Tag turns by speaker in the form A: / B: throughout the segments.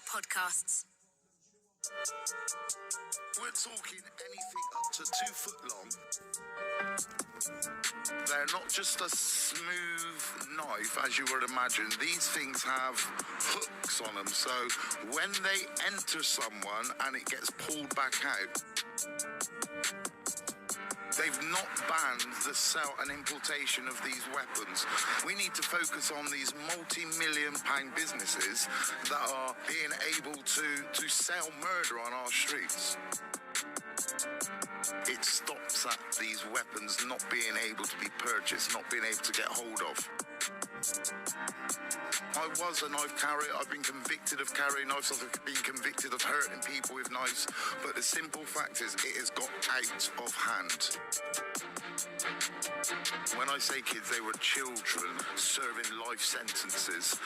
A: podcasts.
B: We're talking anything up to 2 foot long. They're not just a smooth knife, as you would imagine. These things have hooks on them, so when they enter someone and it gets pulled back out, they've not banned the sale and importation of these weapons. We need to focus on these multi-million pound businesses that are being able to sell murder on our streets. It stops at these weapons not being able to be purchased, not being able to get hold of. I was a knife carrier. I've been convicted of carrying knives. I've been convicted of hurting people with knives. But the simple fact is, it has got out of hand. When I say kids, they were children serving life sentences.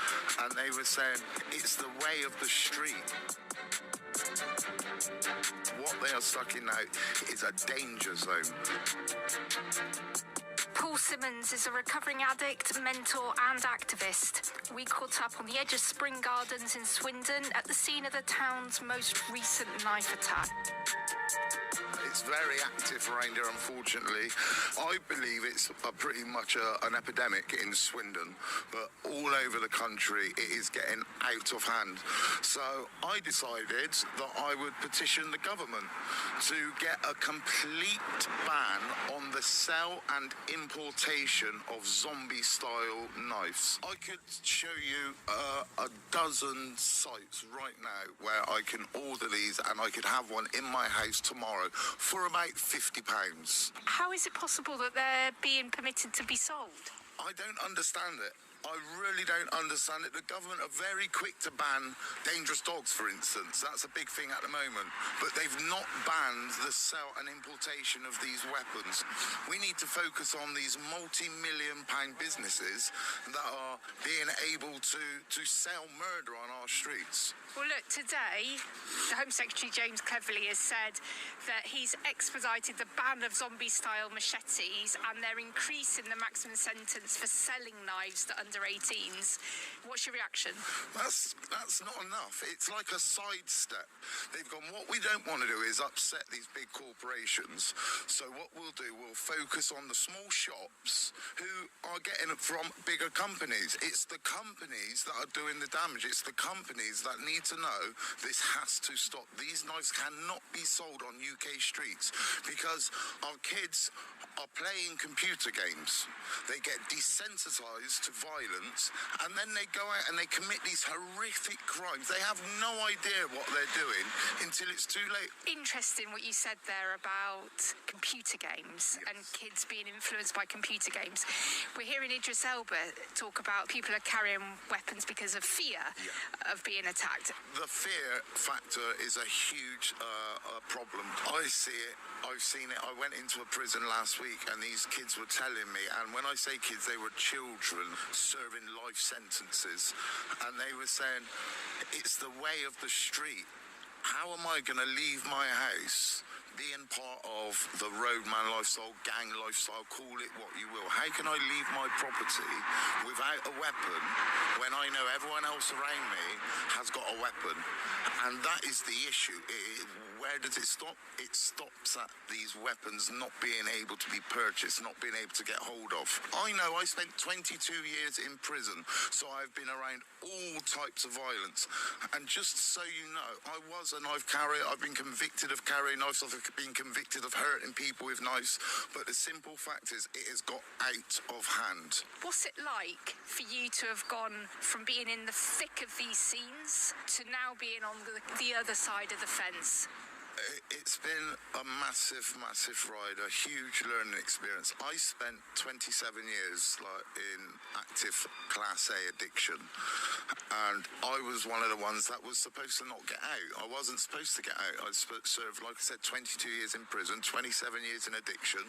B: And they were saying, it's the way of the street. What they are stuck in now is a danger zone.
C: Paul Simmons is a recovering addict, mentor and activist. We caught up on the edge of Spring Gardens in Swindon at the scene of the town's most recent knife attack.
B: It's very active around here, unfortunately. I believe it's pretty much an epidemic in Swindon, but all over the country it is getting out of hand. So I decided that I would petition the government to get a complete ban on the sale and importation of zombie-style knives. I could show you a dozen sites right now where I can order these and I could have one in my house tomorrow for about £50.
C: How is it possible that they're being permitted to be sold?
B: I don't understand it. I really don't understand it. The government are very quick to ban dangerous dogs, for instance. That's a big thing at the moment. But they've not banned the sale and importation of these weapons. We need to focus on these multi-million pound businesses that are being able to sell murder on our streets.
C: Well, look, today, the Home Secretary James Cleverly has said that he's expedited the ban of zombie-style machetes and they're increasing the maximum sentence for selling knives to under 18s. What's your reaction?
B: That's not enough. It's like a sidestep. They've gone, what we don't want to do is upset these big corporations. So what we'll do, we'll focus on the small shops who are getting it from bigger companies. It's the companies that are doing the damage. It's the companies that need to know this has to stop. These knives cannot be sold on UK streets because our kids are playing computer games. They get desensitized to violence and then they go out and they commit these horrific crimes. They have no idea what they're doing until it's too late.
C: Interesting what you said there about computer games.
B: Yes.
C: And kids being influenced by computer games. We're hearing Idris Elba talk about people are carrying weapons because of fear of being attacked.
B: The fear factor is a huge problem. I see it. I've seen it. I went into a prison last week and these kids were telling me, and when I say kids, they were children serving life sentences, and they were saying, it's the way of the street. How am I going to leave my house being part of the roadman lifestyle, gang lifestyle, call it what you will? How can I leave my property without a weapon when I know everyone else around me has got a weapon? And that is the issue. Where does it stop? It stops at these weapons not being able to be purchased, not being able to get hold of. I know I spent 22 years in prison, so I've been around all types of violence. And just so you know, I was a knife carrier. I've been convicted of carrying knives. I've been convicted of hurting people with knives. But the simple fact is, it has got out of hand.
C: What's it like for you to have gone from being in the thick of these scenes to now being on the other side of the fence?
B: It's been a massive, massive ride, a huge learning experience. I spent 27 years in active Class A addiction, and I was one of the ones that was supposed to not get out. I wasn't supposed to get out. I served, like I said, 22 years in prison, 27 years in addiction.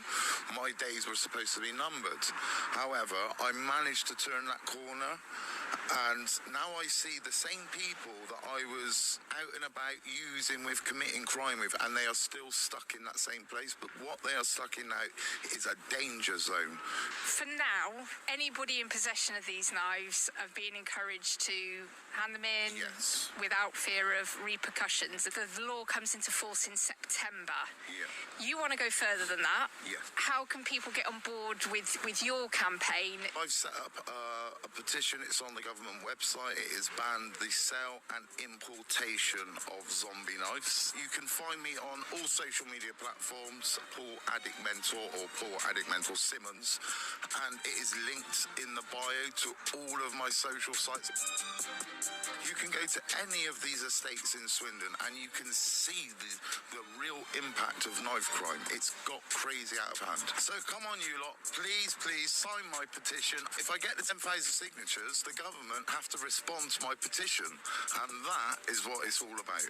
B: My days were supposed to be numbered. However, I managed to turn that corner, and now I see the same people that I was out and about using with committing crime playing with, and they are still stuck in that same place. But what they are stuck in now is a danger zone.
C: For now, anybody in possession of these knives are being encouraged to hand them in
B: Yes.
C: without fear of repercussions. The law comes into force in September.
B: Yeah.
C: You want to go further than that?
B: Yeah.
C: How can people get on board with your campaign?
B: I've set up a petition. It's on the government website. It is banned the sale and importation of zombie knives. You can find me on all social media platforms, Paul Addict Mentor or Paul Addict Mentor Simmons, and it is linked in the bio to all of my social sites. You can go to any of these estates in Swindon and you can see the real impact of knife crime. It's got crazy out of hand. So come on, you lot, please sign my petition. If I get the 10,000 signatures, the government have to respond to my petition, and that is what it's all about.